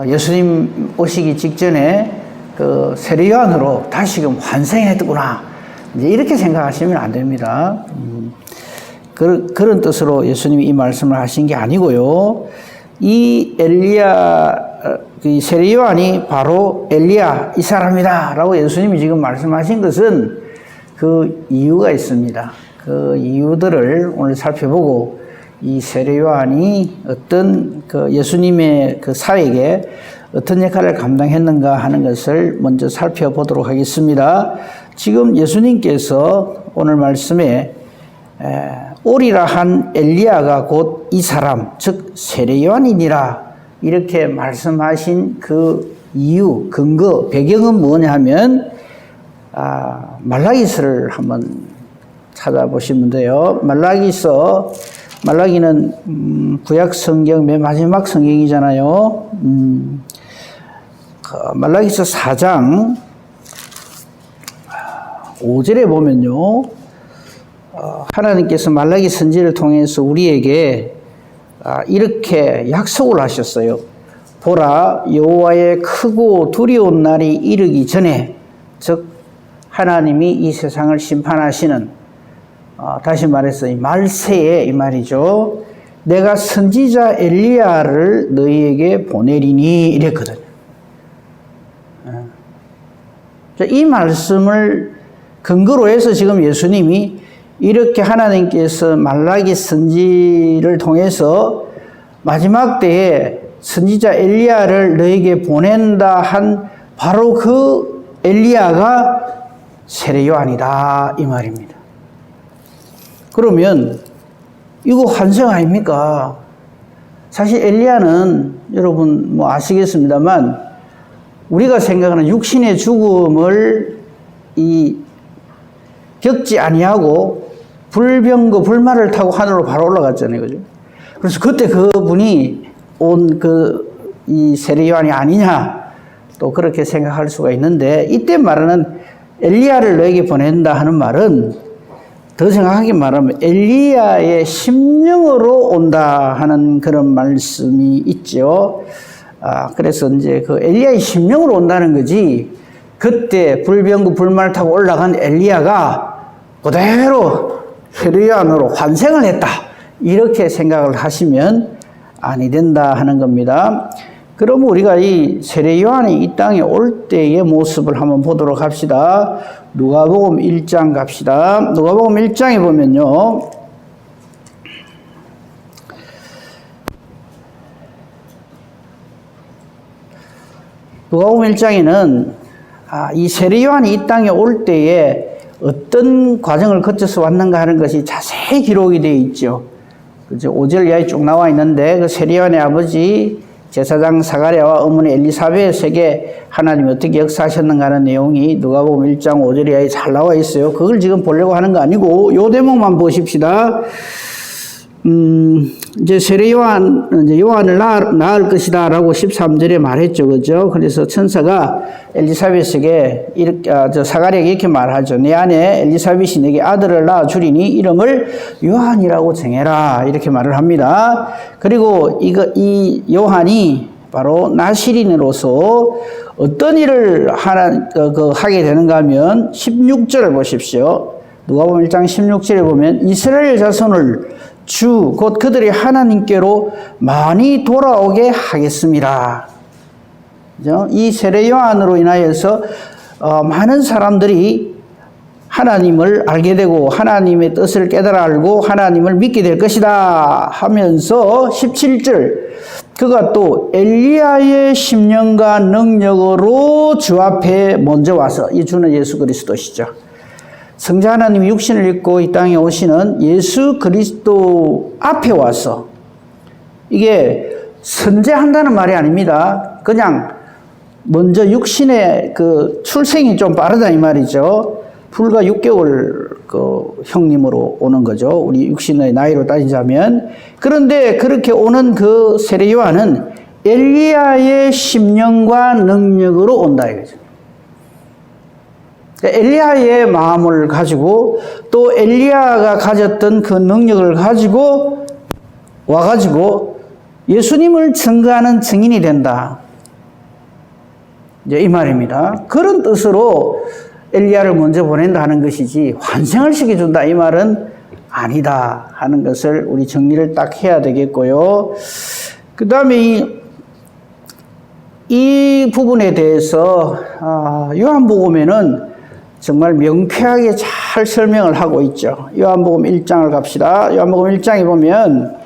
예수님 오시기 직전에 그 세례 요한으로 다시금 환생했구나. 이제 이렇게 생각하시면 안 됩니다. 그런 뜻으로 예수님이 이 말씀을 하신 게 아니고요. 이 엘리야, 이 세례 요한이 바로 엘리야 이 사람이다 라고 예수님이 지금 말씀하신 것은 그 이유가 있습니다. 그 이유들을 오늘 살펴보고 이 세례 요한이 어떤 그 예수님의 그 사역에 어떤 역할을 감당했는가 하는 것을 먼저 살펴보도록 하겠습니다. 지금 예수님께서 오늘 말씀에 오리라 한 엘리야가 곧 이 사람, 즉 세례 요한이니라 이렇게 말씀하신 그 이유, 근거, 배경은 뭐냐 하면 말라기서를 한번 찾아보시면 돼요. 말라기는 구약 성경 맨 마지막 성경이잖아요. 말라기서 4장 5절에 보면요. 하나님께서 말라기 선지를 통해서 우리에게 이렇게 약속을 하셨어요. 보라, 여호와의 크고 두려운 날이 이르기 전에, 즉 하나님이 이 세상을 심판하시는, 다시 말해서 이 말세에 이 말이죠. 내가 선지자 엘리야를 너희에게 보내리니 이랬거든요. 이 말씀을 근거로 해서 지금 예수님이 이렇게 하나님께서 말라기 선지를 통해서 마지막 때에 선지자 엘리야를 너에게 보낸다 한 바로 그 엘리야가 세례 요한이다 이 말입니다. 그러면 이거 환생 아닙니까? 사실 엘리야는 여러분 뭐 아시겠습니다만 우리가 생각하는 육신의 죽음을 겪지 아니하고 불병거 불말을 타고 하늘로 바로 올라갔잖아요, 그죠? 그래서 그때 그분이 온 이 세례 요한이 아니냐 또 그렇게 생각할 수가 있는데, 이때 말하는 엘리야를 너에게 보낸다 하는 말은 더 정확하게 말하면 엘리야의 심령으로 온다 하는 그런 말씀이 있죠. 그래서 이제 그 엘리야의 심령으로 온다는 거지, 그때 불병거 불말 타고 올라간 엘리야가 그대로 세례 요한으로 환생을 했다 이렇게 생각을 하시면 아니 된다 하는 겁니다. 그럼 우리가 이 세례 요한이 이 땅에 올 때의 모습을 한번 보도록 합시다. 누가복음 1장 갑시다. 누가복음 1장에 보면요. 누가복음 1장에는 이 세례 요한이 이 땅에 올 때에 어떤 과정을 거쳐서 왔는가 하는 것이 자세히 기록이 되어 있죠. 그죠? 5절 이하에 쭉 나와 있는데 그 세례 요한의 아버지 제사장 사가랴와 어머니 엘리사벳에게 하나님이 어떻게 역사하셨는가 하는 내용이 누가복음 1장 5절 이하에 잘 나와 있어요. 그걸 지금 보려고 하는 거 아니고 요 대목만 보십시다. 이제 세례 요한을 낳을 것이다 라고 13절에 말했죠. 그죠? 그래서 천사가 엘리사벳에게 사가랴에게 이렇게 말하죠. 내 아내 엘리사벳이 내게 아들을 낳아 주리니 이름을 요한이라고 정해라. 이렇게 말을 합니다. 그리고 이 요한이 바로 나시린으로서 어떤 일을 하게 되는가 하면 16절을 보십시오. 누가복음 1장 16절에 보면 이스라엘 자손을 곧 그들이 하나님께로 많이 돌아오게 하겠습니다. 이 세례 요한으로 인하여서 많은 사람들이 하나님을 알게 되고 하나님의 뜻을 깨달아 알고 하나님을 믿게 될 것이다 하면서 17절 그가 또 엘리야의 심령과 능력으로 주 앞에 먼저 와서, 이 주는 예수 그리스도시죠. 성자 하나님이 육신을 입고 이 땅에 오시는 예수 그리스도 앞에 와서, 이게 선제한다는 말이 아닙니다. 그냥 먼저 육신의 그 출생이 좀 빠르다 이 말이죠. 불과 6개월 그 형님으로 오는 거죠. 우리 육신의 나이로 따지자면. 그런데 그렇게 오는 그 세례 요한은 엘리야의 심령과 능력으로 온다 이거죠. 엘리야의 마음을 가지고 또 엘리야가 가졌던 그 능력을 가지고 와가지고 예수님을 증거하는 증인이 된다. 이제 이 말입니다. 그런 뜻으로 엘리야를 먼저 보낸다 하는 것이지 환생을 시켜준다 이 말은 아니다 하는 것을 우리 정리를 딱 해야 되겠고요. 그 다음에 이 부분에 대해서 요한복음에는 정말 명쾌하게 잘 설명을 하고 있죠. 요한복음 1장을 갑시다. 요한복음 1장에 보면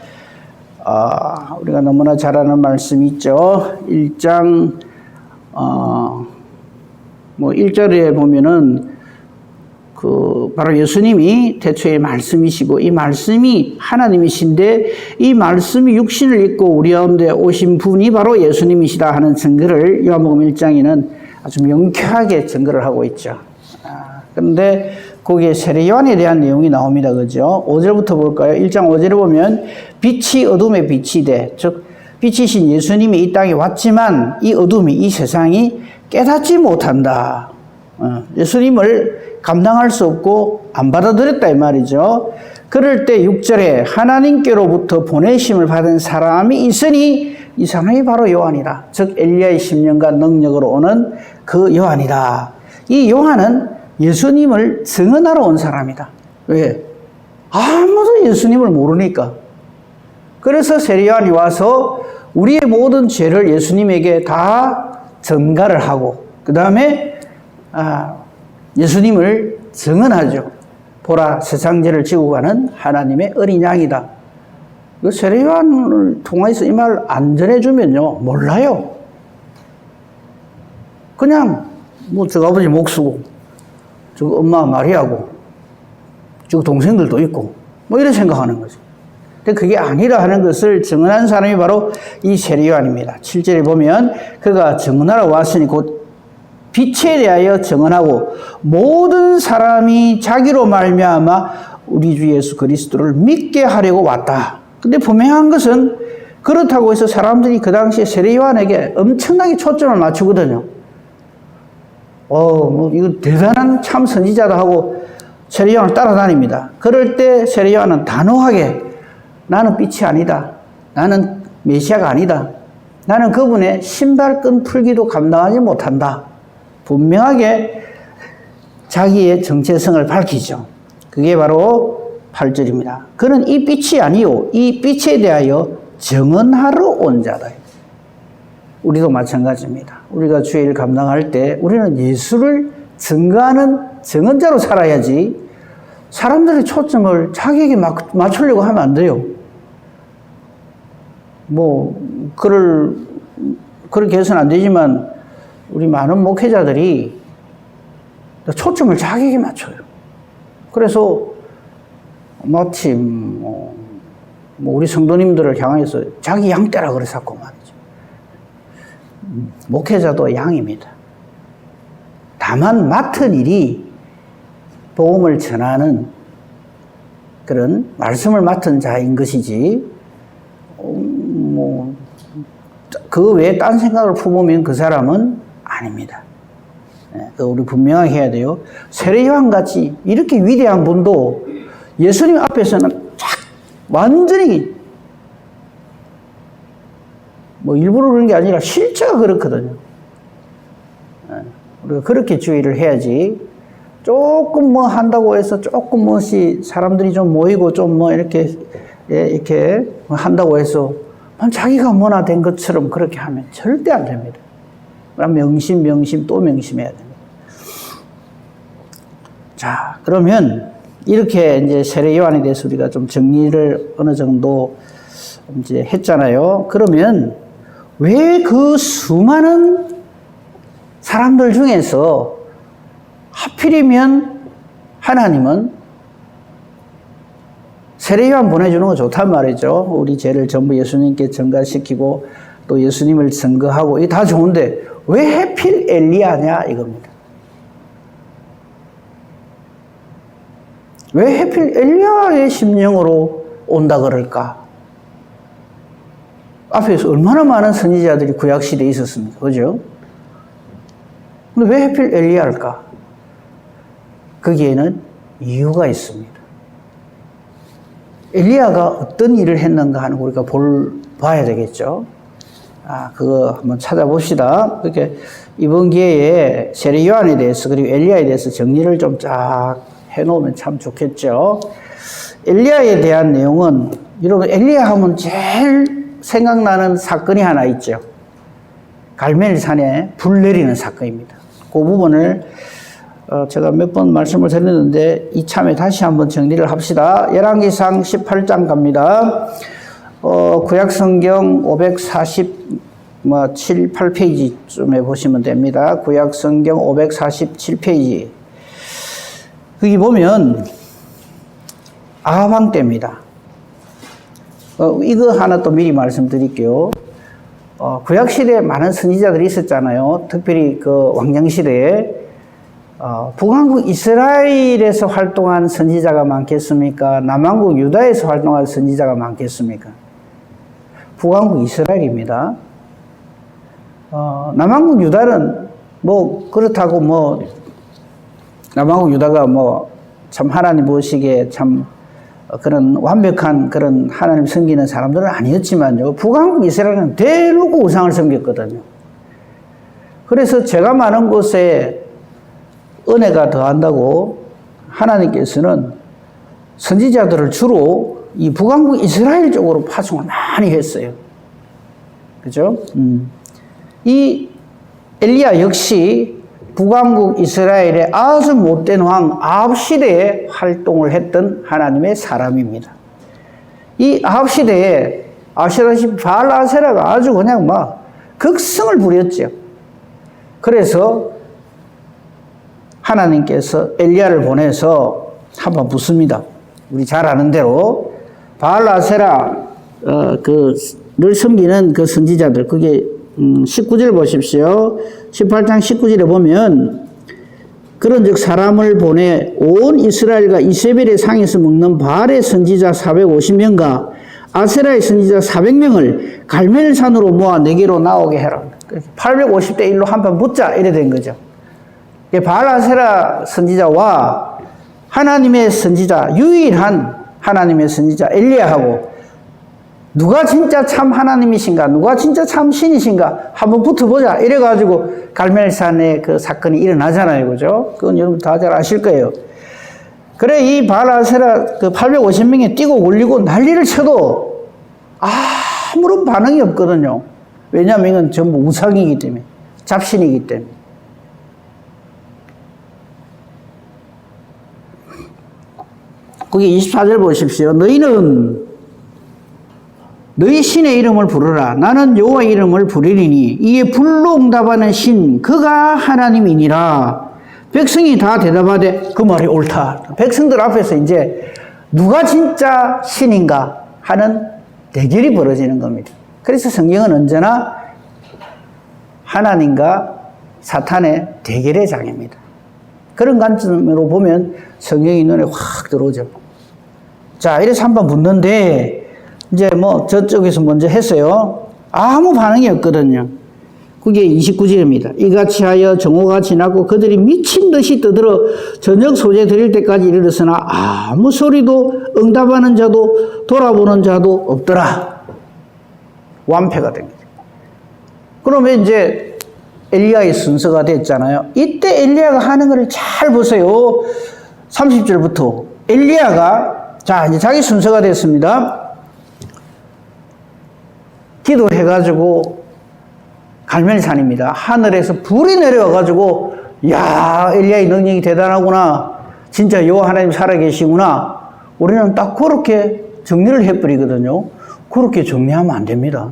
우리가 너무나 잘 아는 말씀이 있죠. 1장 1절에 보면은 바로 예수님이 태초의 말씀이시고 이 말씀이 하나님이신데 이 말씀이 육신을 입고 우리 가운데 오신 분이 바로 예수님이시다 하는 증거를 요한복음 1장에는 아주 명쾌하게 증거를 하고 있죠. 그런데 거기에 세례 요한에 대한 내용이 나옵니다. 그죠? 5절부터 볼까요? 1장 5절에 보면 빛이 어둠의 빛이 돼. 즉 빛이신 예수님이 이 땅에 왔지만 이 어둠이 이 세상이 깨닫지 못한다. 예수님을 감당할 수 없고 안 받아들였다 이 말이죠. 그럴 때 6절에 하나님께로부터 보내심을 받은 사람이 있으니 이 사람이 바로 요한이다. 즉 엘리야의 심령과 능력으로 오는 그 요한이다. 이 요한은 예수님을 증언하러 온 사람이다. 왜? 아무도 예수님을 모르니까. 그래서 세례 요한이 와서 우리의 모든 죄를 예수님에게 다 전가를 하고 그 다음에 예수님을 증언하죠. 보라 세상 죄를 지고 가는 하나님의 어린 양이다. 세례 요한을 통해서 이 말 안 전해주면요 몰라요. 그냥 저 아버지 목수고 저 엄마 마리아고 저 동생들도 있고 이런 생각하는 거죠. 근데 그게 아니라 하는 것을 증언한 사람이 바로 이 세례 요한입니다. 7절에 보면 그가 증언하러 왔으니 곧 빛에 대하여 증언하고 모든 사람이 자기로 말미암아 우리 주 예수 그리스도를 믿게 하려고 왔다. 근데 분명한 것은 그렇다고 해서 사람들이 그 당시에 세례 요한에게 엄청나게 초점을 맞추거든요. 이거 대단한 참 선지자다 하고 세례 요한을 따라다닙니다. 그럴 때 세례 요한은 단호하게 나는 빛이 아니다. 나는 메시아가 아니다. 나는 그분의 신발끈 풀기도 감당하지 못한다. 분명하게 자기의 정체성을 밝히죠. 그게 바로 8절입니다. 그는 이 빛이 아니요 이 빛에 대하여 증언하러 온 자다. 우리도 마찬가지입니다. 우리가 주의 일 감당할 때 우리는 예수를 증거하는 증언자로 살아야지 사람들의 초점을 자기에게 맞추려고 하면 안 돼요. 그렇게 해서는 안 되지만 우리 많은 목회자들이 초점을 자기에게 맞춰요. 그래서 마치 우리 성도님들을 향해서 자기 양떼라 그랬었고 말이죠. 목회자도 양입니다. 다만 맡은 일이 복음을 전하는 그런 말씀을 맡은 자인 것이지 그 외에 딴 생각을 품으면 그 사람은 아닙니다. 우리 분명하게 해야 돼요. 세례 요한 같이 이렇게 위대한 분도 예수님 앞에서는 완전히 일부러 그런 게 아니라 실제가 그렇거든요. 우리가 그렇게 주의를 해야지. 조금 한다고 해서 조금 사람들이 좀 모이고 좀 이렇게 한다고 해서 자기가 뭐나 된 것처럼 그렇게 하면 절대 안 됩니다. 명심 또 명심해야 됩니다. 자, 그러면 이렇게 이제 세례 요한에 대해서 우리가 좀 정리를 어느 정도 이제 했잖아요. 그러면 왜 그 수많은 사람들 중에서 하필이면 하나님은 세례 요한 보내주는 거 좋단 말이죠. 우리 죄를 전부 예수님께 전가시키고 또 예수님을 증거하고 이게 다 좋은데 왜 하필 엘리야냐 이겁니다. 왜 하필 엘리야의 심령으로 온다 그럴까? 앞에서 얼마나 많은 선지자들이 구약시대에 있었습니까? 그죠? 근데 왜 하필 엘리야일까? 거기에는 이유가 있습니다. 엘리야가 어떤 일을 했는가 하는 거 우리가 봐야 되겠죠. 그거 한번 찾아봅시다. 그렇게 이번 기회에 세례 요한에 대해서 그리고 엘리야에 대해서 정리를 좀 쫙 해놓으면 참 좋겠죠. 엘리야에 대한 내용은 여러분 엘리야 하면 제일 생각나는 사건이 하나 있죠. 갈멜산에 불 내리는 사건입니다. 그 부분을 제가 몇 번 말씀을 드렸는데 이참에 다시 한번 정리를 합시다. 열왕기상 18장 갑니다. 구약성경 547, 8페이지쯤에 보시면 됩니다. 구약성경 547페이지. 여기 보면 아합 때입니다. 이거 하나 또 미리 말씀드릴게요. 구약시대에 많은 선지자들이 있었잖아요. 특별히 그 왕정시대에. 북왕국 이스라엘에서 활동한 선지자가 많겠습니까? 남왕국 유다에서 활동한 선지자가 많겠습니까? 북왕국 이스라엘입니다. 남왕국 유다는 그렇다고 남왕국 유다가 참 하나님 보시기에 참 그런 완벽한 그런 하나님 섬기는 사람들은 아니었지만요. 북왕국 이스라엘은 대놓고 우상을 섬겼거든요. 그래서 죄가 많은 곳에 은혜가 더한다고 하나님께서는 선지자들을 주로 이 북왕국 이스라엘 쪽으로 파송을 많이 했어요. 그죠? 이 엘리야 역시 북왕국 이스라엘의 아주 못된 왕 아합 시대에 활동을 했던 하나님의 사람입니다. 이 아합 시대에 아시다시피 바알 아세라가 아주 그냥 극성을 부렸죠. 그래서 하나님께서 엘리야를 보내서 한번 묻습니다. 우리 잘 아는 대로 바알 아세라 를 섬기는 그 선지자들, 그게 19절 보십시오. 18장 19절에 보면 그런즉 사람을 보내 온 이스라엘과 이세벨의 상에서 먹는 바알의 선지자 450명과 아세라의 선지자 400명을 갈멜산으로 모아 내게로 나오게 해라. 850대 1로 한판 붙자 이래 된 거죠. 바알 아세라 선지자와 하나님의 선지자, 유일한 하나님의 선지자 엘리야하고 누가 진짜 참 하나님이신가, 누가 진짜 참 신이신가 한번 붙어보자 이래가지고 갈멜산의 그 사건이 일어나잖아요. 그죠? 그건 여러분 다 잘 아실 거예요. 그래 이 바알 아세라 그 850명이 뛰고 굴리고 난리를 쳐도 아무런 반응이 없거든요. 왜냐하면 이건 전부 우상이기 때문에, 잡신이기 때문에. 거기 24절 보십시오. 너희는 너희 신의 이름을 부르라. 나는 여호와의 이름을 부르리니 이에 불로 응답하는 신 그가 하나님이니라. 백성이 다 대답하되 그 말이 옳다. 백성들 앞에서 이제 누가 진짜 신인가 하는 대결이 벌어지는 겁니다. 그래서 성경은 언제나 하나님과 사탄의 대결의 장입니다. 그런 관점으로 보면 성경이 눈에 확 들어오죠. 자, 이래서 한번 묻는데 이제 저쪽에서 먼저 했어요. 아무 반응이 없거든요. 그게 29절입니다. 이같이 하여 정오가 지나고 그들이 미친 듯이 떠들어 저녁 소재 드릴 때까지 이르렀으나 아무 소리도 응답하는 자도 돌아보는 자도 없더라. 완패가 됩니다. 그러면 이제 엘리야의 순서가 됐잖아요. 이때 엘리야가 하는 것을 잘 보세요. 30절부터 엘리야가 이제 자기 순서가 됐습니다. 기도해가지고 갈멜산입니다. 하늘에서 불이 내려와가지고 야 엘리야의 능력이 대단하구나. 진짜 여호와 하나님 살아계시구나. 우리는 딱 그렇게 정리를 해버리거든요. 그렇게 정리하면 안 됩니다.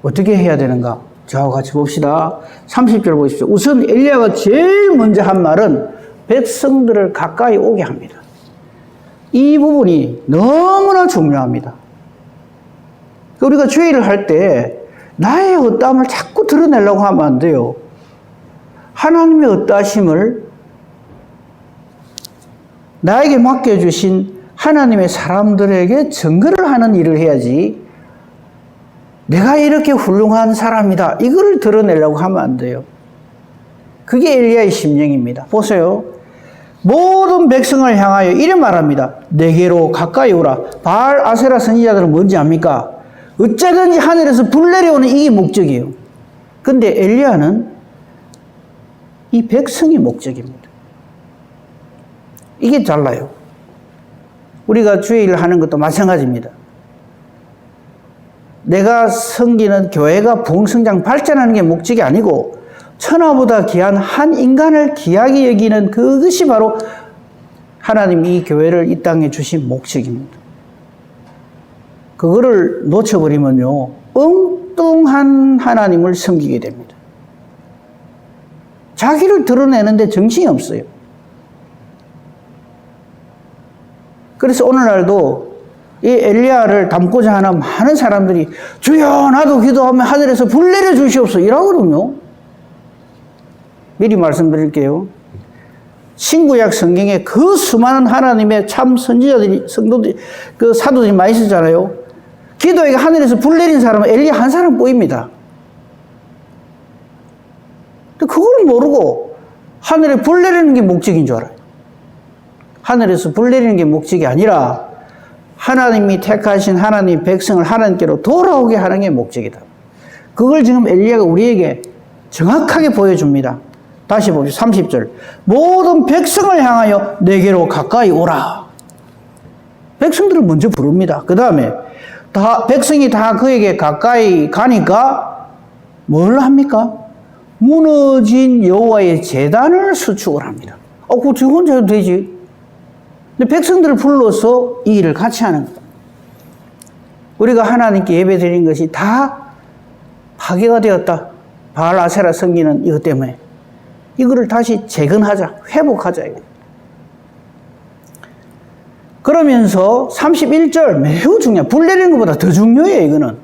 어떻게 해야 되는가? 저하고 같이 봅시다. 30절 보십시오. 우선 엘리야가 제일 먼저 한 말은 백성들을 가까이 오게 합니다. 이 부분이 너무나 중요합니다. 우리가 죄를 할 때 나의 어떠함을 자꾸 드러내려고 하면 안 돼요. 하나님의 어떠하심을 나에게 맡겨주신 하나님의 사람들에게 증거를 하는 일을 해야지 내가 이렇게 훌륭한 사람이다 이거를 드러내려고 하면 안 돼요. 그게 엘리야의 심령입니다. 보세요. 모든 백성을 향하여 이래 말합니다. 내게로 가까이 오라. 바알 아세라 선지자들은 뭔지 압니까? 어쩌든지 하늘에서 불 내려오는 이게 목적이에요. 근데 엘리야는 이 백성이 목적입니다. 이게 달라요. 우리가 주의 일을 하는 것도 마찬가지입니다. 내가 섬기는 교회가 부흥성장 발전하는 게 목적이 아니고 천하보다 귀한 한 인간을 귀하게 여기는 그것이 바로 하나님이 이 교회를 이 땅에 주신 목적입니다. 그거를 놓쳐버리면요, 엉뚱한 하나님을 섬기게 됩니다. 자기를 드러내는데 정신이 없어요. 그래서 오늘날도 이 엘리야를 닮고자 하는 많은 사람들이 주여 나도 기도하면 하늘에서 불 내려 주시옵소서 이러거든요. 미리 말씀드릴게요. 신구약 성경에 그 수많은 하나님의 참 선지자들이, 성도들이, 그 사도들이 많이 있었잖아요. 기도에 하늘에서 불 내린 사람은 엘리야 한 사람 뿐입니다. 그걸 모르고 하늘에 불 내리는 게 목적인 줄 알아요. 하늘에서 불 내리는 게 목적이 아니라 하나님이 택하신 하나님 백성을 하나님께로 돌아오게 하는 게 목적이다. 그걸 지금 엘리야가 우리에게 정확하게 보여줍니다. 다시 보십시오. 30절. 모든 백성을 향하여 내게로 가까이 오라. 백성들을 먼저 부릅니다. 그 다음에 백성이 다 그에게 가까이 가니까 뭘 합니까? 무너진 여호와의 제단을 수축을 합니다. 그거 지금 혼자 해도 되지. 근데 백성들을 불러서 이 일을 같이 하는 거예요. 우리가 하나님께 예배 드린 것이 다 파괴가 되었다. 바알 아세라 섬기는 이것 때문에. 이거를 다시 재건하자. 회복하자. 이거. 그러면서 31절 매우 중요해요. 불 내리는 것보다 더 중요해요. 이거는.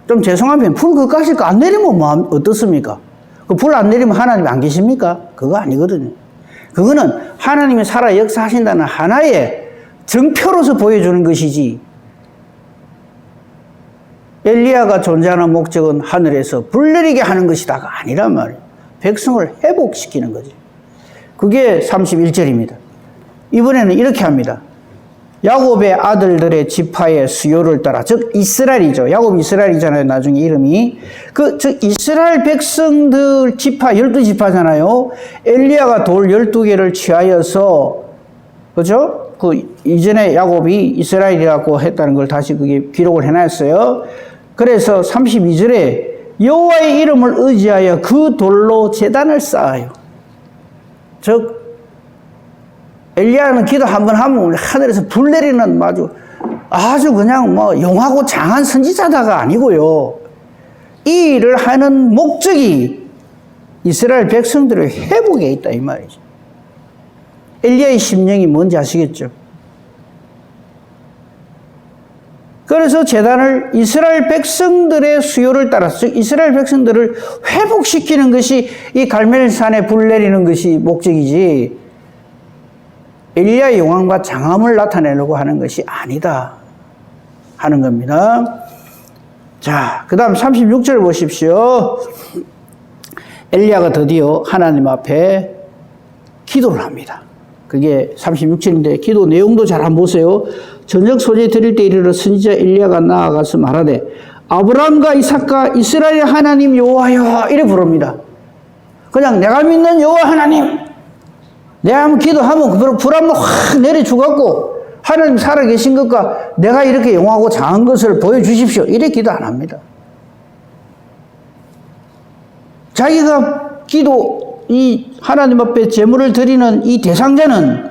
좀 죄송하면 불 그까짓 거 안 내리면 뭐 어떻습니까? 그 불 안 내리면 하나님 안 계십니까? 그거 아니거든요. 그거는 하나님이 살아 역사하신다는 하나의 증표로서 보여주는 것이지, 엘리야가 존재하는 목적은 하늘에서 불 내리게 하는 것이다가 아니란 말이에요. 백성을 회복시키는 거지. 그게 31절입니다. 이번에는 이렇게 합니다. 야곱의 아들들의 지파의 수요를 따라, 즉 이스라엘이죠. 야곱 이스라엘이잖아요. 나중에 이름이. 즉 이스라엘 백성들 지파 12지파잖아요. 엘리야가 돌 12개를 취하여서, 그죠? 이전에 야곱이 이스라엘이라고 했다는 걸 다시 그게 기록을 해놨어요. 그래서 32절에 여호와의 이름을 의지하여 그 돌로 제단을 쌓아요. 즉 엘리야는 기도 한번 하면 하늘에서 불 내리는 아주 그냥 용하고 장한 선지자다가 아니고요. 이 일을 하는 목적이 이스라엘 백성들의 회복에 있다 이 말이죠. 엘리야의 심령이 뭔지 아시겠죠? 그래서 제단을 이스라엘 백성들의 수요를 따라서, 즉 이스라엘 백성들을 회복시키는 것이 이 갈멜산에 불 내리는 것이 목적이지, 엘리야의 영광과 장함을 나타내려고 하는 것이 아니다 하는 겁니다. 자, 그 다음 36절 보십시오. 엘리야가 드디어 하나님 앞에 기도를 합니다. 그게 36절인데 기도 내용도 잘 한번 보세요. 저녁 소재 드릴 때 이르러 선지자 엘리야가 나아가서 말하되 아브라함과 이삭과 이스라엘의 하나님 여호와여 이래 부릅니다. 그냥 내가 믿는 여호와 하나님, 내가 한번 기도하면 불 한번 확 내려주갖고 하나님 살아계신 것과 내가 이렇게 영화하고 장한 것을 보여주십시오. 이래 기도 안 합니다. 자기가 이 하나님 앞에 제물을 드리는 이 대상자는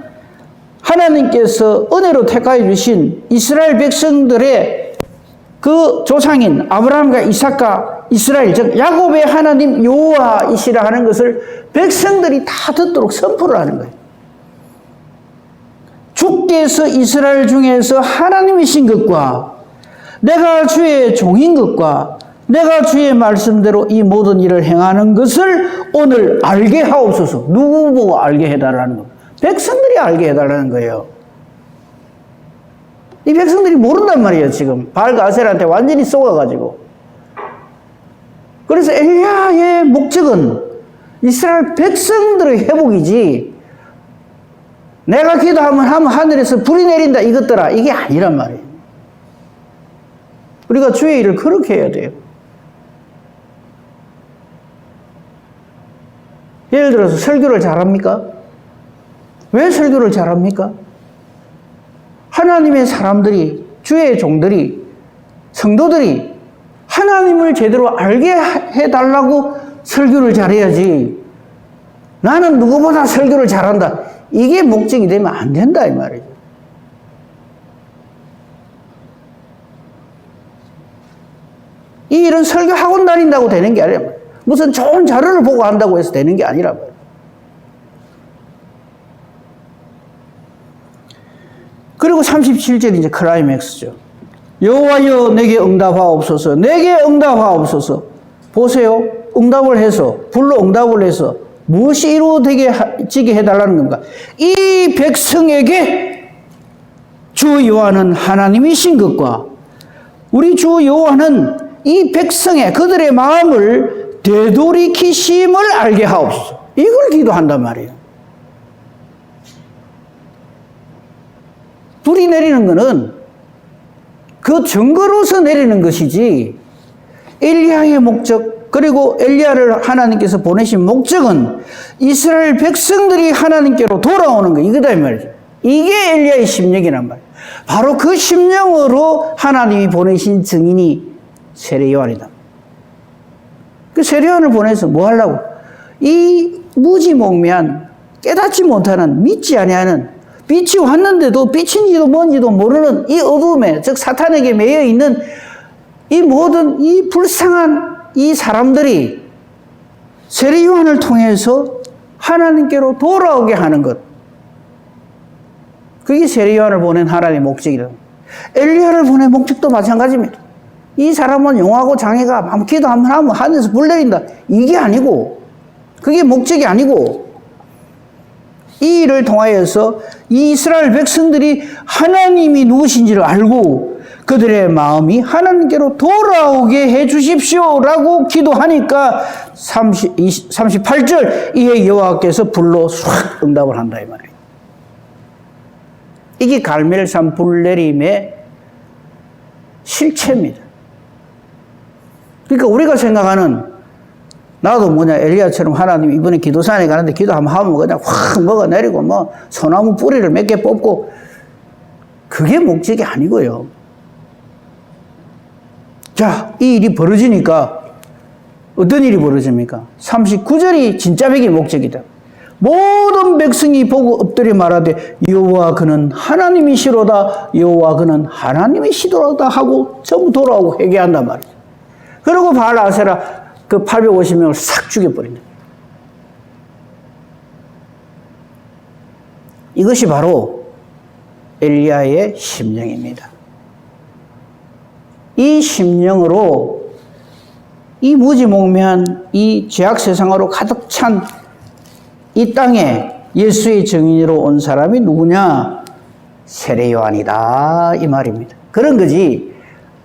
하나님께서 은혜로 택하여 주신 이스라엘 백성들의 그 조상인 아브라함과 이삭과 이스라엘, 즉 야곱의 하나님 여호와이시라 하는 것을 백성들이 다 듣도록 선포를 하는 거예요. 주께서 이스라엘 중에서 하나님이신 것과 내가 주의 종인 것과 내가 주의 말씀대로 이 모든 일을 행하는 것을 오늘 알게 하옵소서. 누구 보고 알게 해달라는 거예요? 백성들이 알게 해달라는 거예요. 이 백성들이 모른단 말이에요. 지금 바알과 아세라한테 완전히 속아가지고. 그래서 엘리야의 목적은 이스라엘 백성들의 회복이지, 내가 기도하면 하늘에서 불이 내린다 이것들아, 이게 아니란 말이에요. 우리가 주의 일을 그렇게 해야 돼요. 예를 들어서 설교를 잘합니까? 왜 설교를 잘합니까? 하나님의 사람들이, 주의 종들이, 성도들이 하나님을 제대로 알게 해달라고 설교를 잘해야지. 나는 누구보다 설교를 잘한다. 이게 목적이 되면 안 된다 이 말이죠. 이 일은 설교 학원 다닌다고 되는 게 아니라 무슨 좋은 자료를 보고 한다고 해서 되는 게 아니라 말이에요. 그리고 37절 이제 클라이맥스죠. 여호와여 내게 응답하옵소서. 내게 응답하옵소서. 보세요. 응답을 해서 불로 응답을 해서 무엇이 이루어지게 해달라는 건가? 이 백성에게 주 여호와는 하나님이신 것과 우리 주 여호와는 이 백성의 그들의 마음을 되돌이키심을 알게 하옵소서. 이걸 기도한단 말이에요. 둘이 내리는 것은 그 증거로서 내리는 것이지 엘리야의 목적 그리고 엘리야를 하나님께서 보내신 목적은 이스라엘 백성들이 하나님께로 돌아오는 거 이거다 이 말이죠. 이게 엘리야의 심령이란 말이에요. 바로 그 심령으로 하나님이 보내신 증인이 세례 요한이다. 그 세례 요한을 보내서 뭐 하려고? 이 무지몽매한 깨닫지 못하는 믿지 아니하는 빛이 왔는데도 빛인지도 뭔지도 모르는 이 어둠에 즉 사탄에게 매여 있는 이 모든 이 불쌍한 이 사람들이 세례 요한을 통해서 하나님께로 돌아오게 하는 것. 그게 세례 요한을 보낸 하나님의 목적이다. 엘리야를 보낸 목적도 마찬가지입니다. 이 사람은 용하고 장애가 아무 기도 한번 하면 하늘에서 불 내린다. 이게 아니고 그게 목적이 아니고 이 일을 통하여서 이 이스라엘 백성들이 하나님이 누구신지를 알고 그들의 마음이 하나님께로 돌아오게 해 주십시오라고 기도하니까 38절 이에 여호와께서 불로 싹 응답을 한다 이 말이에요. 이게 갈멜산 불내림의 실체입니다. 그러니까 우리가 생각하는 나도 엘리야처럼 하나님 이번에 기도산에 가는데 기도 한번 하면 그냥 확 먹어내리고 뭐 소나무 뿌리를 몇 개 뽑고 그게 목적이 아니고요. 자, 이 일이 벌어지니까 어떤 일이 벌어집니까? 39절이 진짜 백의 목적이다. 모든 백성이 보고 엎드려 말하되 여호와 그는 하나님이시로다. 여호와 그는 하나님이시로다 하고 전부 돌아오고 회개한단 말이죠. 그리고 바알 아세라 그 850명을 싹 죽여버린다. 이것이 바로 엘리야의 심령입니다. 이 심령으로 이 무지몽매한 이 죄악 세상으로 가득 찬 이 땅에 예수의 증인으로 온 사람이 누구냐? 세례 요한이다 이 말입니다. 그런 거지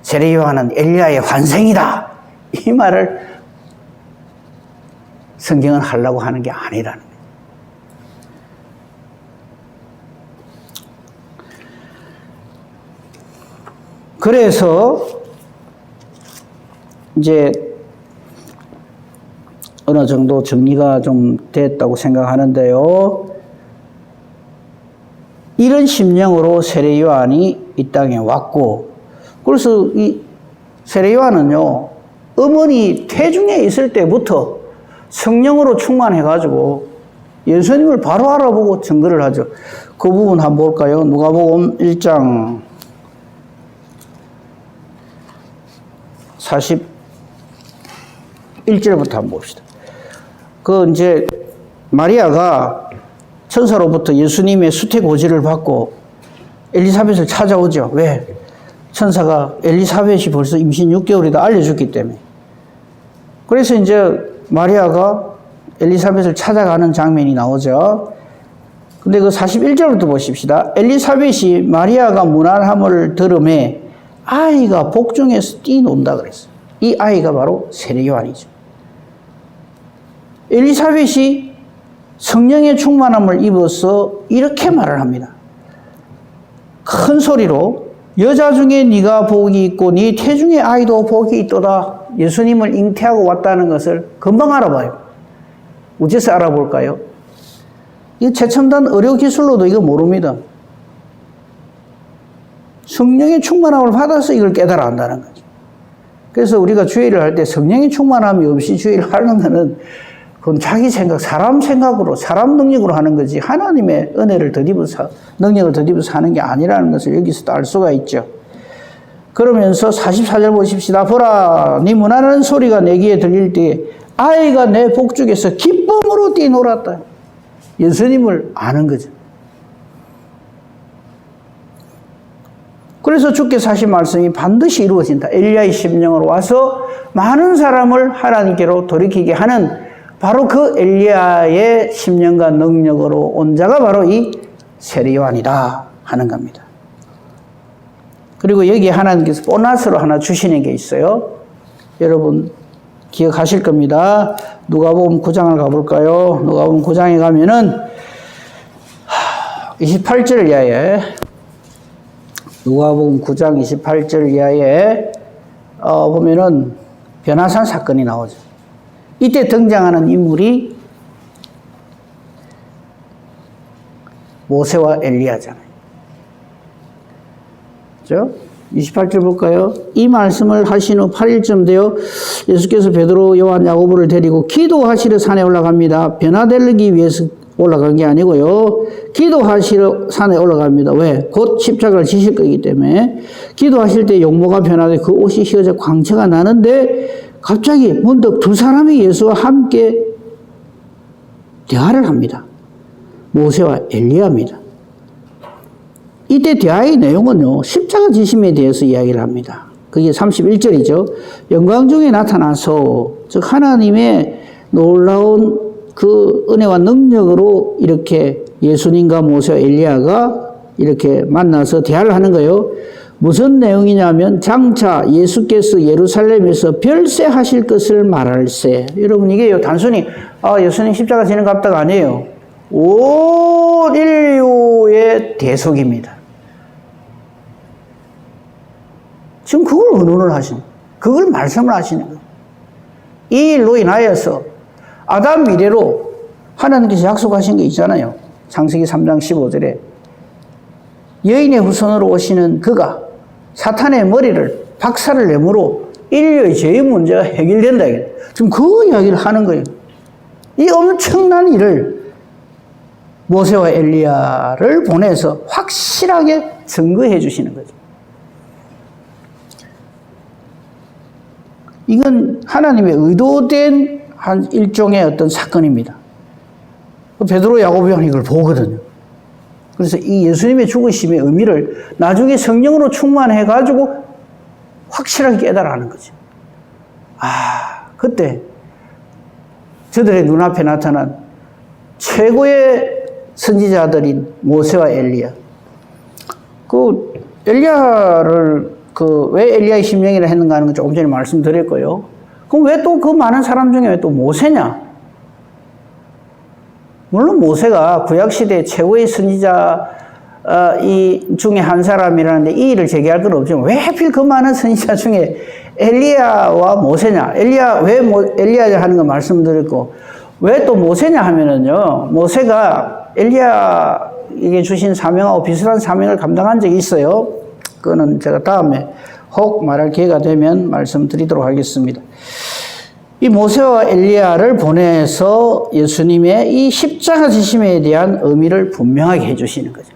세례 요한은 엘리야의 환생이다 이 말을 성경은 하려고 하는 게 아니라는 거예요. 그래서 이제 어느 정도 정리가 좀 됐다고 생각하는데요. 이런 심령으로 세례 요한이 이 땅에 왔고, 그래서 이 세례 요한은요, 어머니 태중에 있을 때부터 성령으로 충만해가지고 예수님을 바로 알아보고 증거를 하죠. 그 부분 한번 볼까요? 누가복음 1장 41절부터 한번 봅시다. 이제 마리아가 천사로부터 예수님의 수태고지를 받고 엘리사벳을 찾아오죠. 왜? 천사가 엘리사벳이 벌써 임신 6개월이다 알려줬기 때문에. 그래서 이제 마리아가 엘리사벳을 찾아가는 장면이 나오죠. 근데 그 41절부터 보십시다. 엘리사벳이 마리아가 무난함을 들음에 아이가 복중에서 뛰논다 그랬어요. 이 아이가 바로 세례 요한이죠. 엘리사벳이 성령의 충만함을 입어서 이렇게 말을 합니다. 큰 소리로 여자 중에 네가 복이 있고 네 태중의 아이도 복이 있도다. 예수님을 잉태하고 왔다는 것을 금방 알아봐요. 어째서 알아볼까요? 이 최첨단 의료 기술로도 이거 모릅니다. 성령의 충만함을 받아서 이걸 깨달아 한다는 거죠. 그래서 우리가 주의를 할 때 성령의 충만함이 없이 주의를 하는 것은 그건 자기 생각, 사람 생각으로, 사람 능력으로 하는 거지 하나님의 은혜를 더디부서, 능력을 더디부서 하는 게 아니라는 것을 여기서도 알 수가 있죠. 그러면서 44절 보십시다. 보라, 네 문화라는 소리가 내 귀에 들릴 때에 아이가 내 복중에서 기쁨으로 뛰놀았다. 예수님을 아는 거죠. 그래서 주께서 하신 말씀이 반드시 이루어진다. 엘리야의 심령으로 와서 많은 사람을 하나님께로 돌이키게 하는 바로 그 엘리야의 심령과 능력으로 온 자가 바로 이 세례 요한이다 하는 겁니다. 그리고 여기에 하나님께서 보너스로 하나 주시는 게 있어요. 여러분 기억하실 겁니다. 누가복음 9장을 가볼까요? 누가복음 9장에 가면은 28절 이하에 누가복음 9장 28절 이하에 보면은 변화산 사건이 나오죠. 이때 등장하는 인물이 모세와 엘리야잖아요. 그렇죠? 28절 볼까요? 이 말씀을 하신 후 8일쯤 되어 예수께서 베드로, 요한, 야고보를 데리고 기도하시러 산에 올라갑니다. 변화되기 위해서 올라간 게 아니고요. 기도하시러 산에 올라갑니다. 왜? 곧 십자가를 지실 거기 때문에. 기도하실 때 용모가 변화돼 그 옷이 휘어져 광채가 나는데 갑자기 문득 두 사람이 예수와 함께 대화를 합니다. 모세와 엘리야입니다. 이때 대화의 내용은요, 십자가 지심에 대해서 이야기를 합니다. 그게 31절이죠. 영광 중에 나타나서, 즉, 하나님의 놀라운 그 은혜와 능력으로 이렇게 예수님과 모세와 엘리야가 이렇게 만나서 대화를 하는 거예요. 무슨 내용이냐면 장차 예수께서 예루살렘에서 별세하실 것을 말할세. 여러분 이게 단순히 예수님 십자가 지는 갑다가 아니에요. 온 인류의 대속입니다. 지금 그걸 의논을 하시는 거예요. 그걸 말씀을 하시는 거예요. 이 일로 인하여서 아담 미래로 하나님께서 약속하신 게 있잖아요. 창세기 3장 15절에 여인의 후손으로 오시는 그가 사탄의 머리를 박살을 내므로 인류의 죄의 문제가 해결된다. 지금 그 이야기를 하는 거예요. 이 엄청난 일을 모세와 엘리야를 보내서 확실하게 증거해 주시는 거죠. 이건 하나님의 의도된 한 일종의 어떤 사건입니다. 베드로, 야고보, 요한이 이걸 보거든요. 그래서 이 예수님의 죽으심의 의미를 나중에 성령으로 충만해가지고 확실하게 깨달아하는 거죠. 그때 저들의 눈앞에 나타난 최고의 선지자들인 모세와 엘리야. 엘리야를 왜 엘리야의 심령이라 했는가 하는 건 조금 전에 말씀드렸고요. 그럼 왜 또 그 많은 사람 중에 왜 또 모세냐? 물론 모세가 구약시대 최고의 선지자 이 중에 한 사람이라는데 이 일을 제기할 건 없지만 왜 하필 그 많은 선지자 중에 엘리야와 모세냐? 왜 엘리야 하는 거 말씀드렸고 왜 또 모세냐 하면은요. 모세가 엘리야에게 주신 사명하고 비슷한 사명을 감당한 적이 있어요. 그거는 제가 다음에 혹 말할 기회가 되면 말씀드리도록 하겠습니다. 이 모세와 엘리야를 보내서 예수님의 이 십자가 지심에 대한 의미를 분명하게 해주시는 거죠.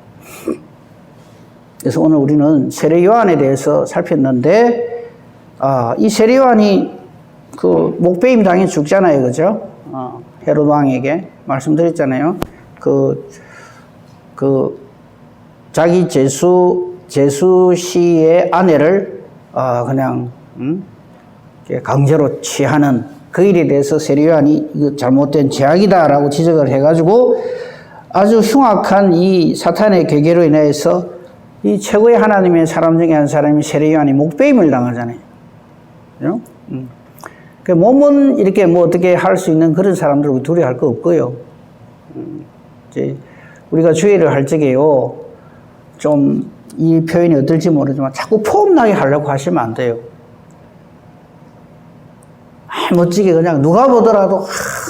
그래서 오늘 우리는 세례 요한에 대해서 살폈는데, 이 세례 요한이 목베임 당해 죽잖아요, 그죠? 헤롯 왕에게 말씀드렸잖아요. 자기 제수씨의 아내를 그냥 강제로 취하는 그 일에 대해서 세례 요한이 이거 잘못된 죄악이다라고 지적을 해가지고 아주 흉악한 이 사탄의 괴계로 인해서 이 최고의 하나님의 사람 중에 한 사람이 세례 요한이 목베임을 당하잖아요. 그죠? 그 몸은 이렇게 어떻게 할 수 있는 그런 사람들 두려워할 거 없고요. 이제 우리가 주의를 할 적에요. 좀 이 표현이 어떨지 모르지만 자꾸 폼나게 하려고 하시면 안 돼요. 멋지게 그냥 누가 보더라도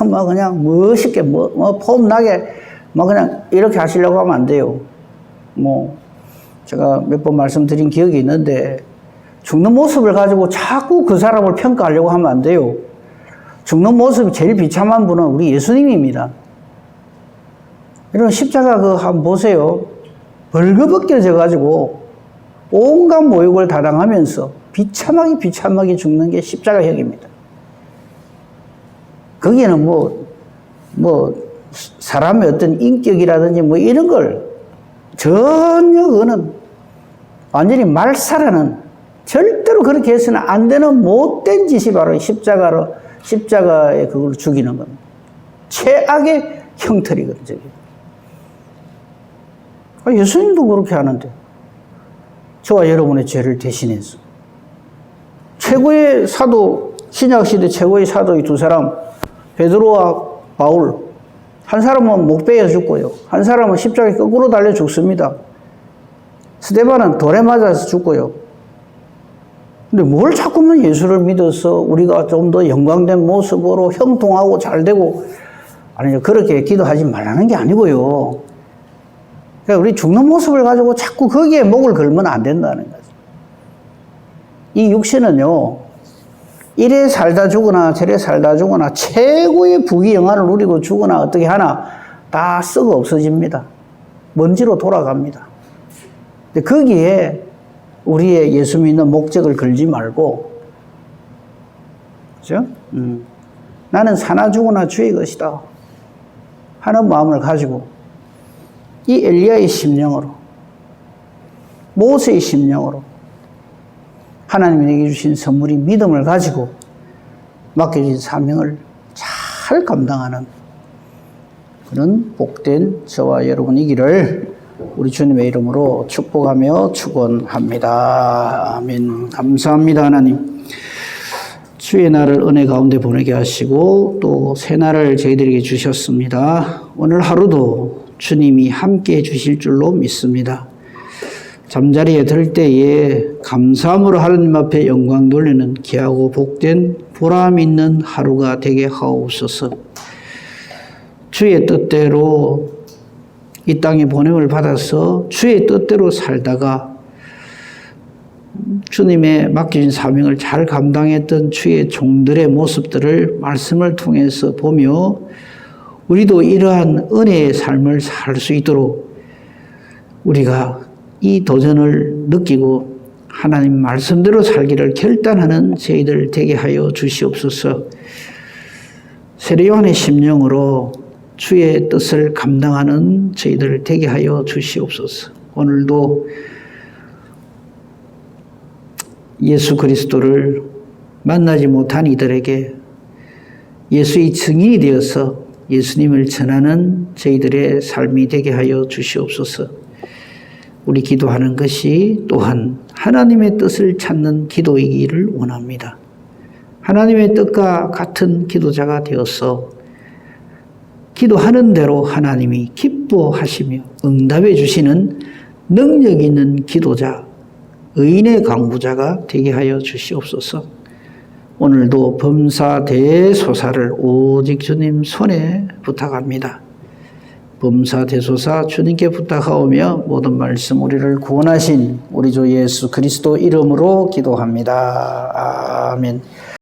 뭐 그냥 멋있게 뭐 폼나게 뭐 그냥 이렇게 하시려고 하면 안 돼요. 뭐 제가 몇 번 말씀드린 기억이 있는데 죽는 모습을 가지고 자꾸 그 사람을 평가하려고 하면 안 돼요. 죽는 모습이 제일 비참한 분은 우리 예수님입니다. 이런 십자가 그 한번 보세요. 벌거벗겨져 가지고 온갖 모욕을 다 당하면서 비참하게 죽는 게 십자가형입니다. 거기에는 뭐 사람의 어떤 인격이라든지 뭐 이런 걸 전혀 그거는 완전히 말살하는, 절대로 그렇게 해서는 안 되는 못된 짓이 바로 십자가에 그걸 죽이는 겁니다. 최악의 형틀이거든요. 예수님도 그렇게 하는데 저와 여러분의 죄를 대신해서 최고의 사도, 신약시대 최고의 사도 이 두 사람, 베드로와 바울, 한 사람은 목베어 죽고요, 한 사람은 십자가에 거꾸로 달려 죽습니다. 스데반은 돌에 맞아서 죽고요. 근데 뭘 자꾸만 예수를 믿어서 우리가 좀 더 영광된 모습으로 형통하고 잘되고, 아니 그렇게 기도하지 말라는 게 아니고요. 그러니까 우리 죽는 모습을 가지고 자꾸 거기에 목을 걸면 안 된다는 거죠. 이 육신은요, 이래 살다 죽거나 저래 살다 죽거나 최고의 부귀영화를 누리고 죽거나 어떻게 하나 다 썩어 없어집니다. 먼지로 돌아갑니다. 근데 거기에 우리의 예수 믿는 목적을 걸지 말고, 그죠? 나는 사나 죽으나 주의 것이다 하는 마음을 가지고 이 엘리야의 심령으로, 모세의 심령으로 하나님이 내게 주신 선물이 믿음을 가지고 맡겨진 사명을 잘 감당하는 그런 복된 저와 여러분이기를 우리 주님의 이름으로 축복하며 축원합니다. 아멘. 감사합니다. 하나님, 주의 날을 은혜 가운데 보내게 하시고 또 새 날을 저희들에게 주셨습니다. 오늘 하루도 주님이 함께해 주실 줄로 믿습니다. 잠자리에 들 때에 감사함으로 하나님 앞에 영광 돌리는 귀하고 복된 보람 있는 하루가 되게 하옵소서. 주의 뜻대로 이 땅에 보냄을 받아서 주의 뜻대로 살다가 주님의 맡겨진 사명을 잘 감당했던 주의 종들의 모습들을 말씀을 통해서 보며 우리도 이러한 은혜의 삶을 살 수 있도록 우리가 이 도전을 느끼고 하나님 말씀대로 살기를 결단하는 저희들 되게 하여 주시옵소서. 세례요한의 심령으로 주의 뜻을 감당하는 저희들 되게 하여 주시옵소서. 오늘도 예수 그리스도를 만나지 못한 이들에게 예수의 증인이 되어서 예수님을 전하는 저희들의 삶이 되게 하여 주시옵소서. 우리 기도하는 것이 또한 하나님의 뜻을 찾는 기도이기를 원합니다. 하나님의 뜻과 같은 기도자가 되어서 기도하는 대로 하나님이 기뻐하시며 응답해 주시는 능력 있는 기도자, 의인의 강구자가 되게 하여 주시옵소서. 오늘도 범사 대소사를 오직 주님 손에 부탁합니다. 범사 대소사 주님께 부탁하오며 모든 말씀 우리를 구원하신 우리 주 예수 그리스도 이름으로 기도합니다. 아멘.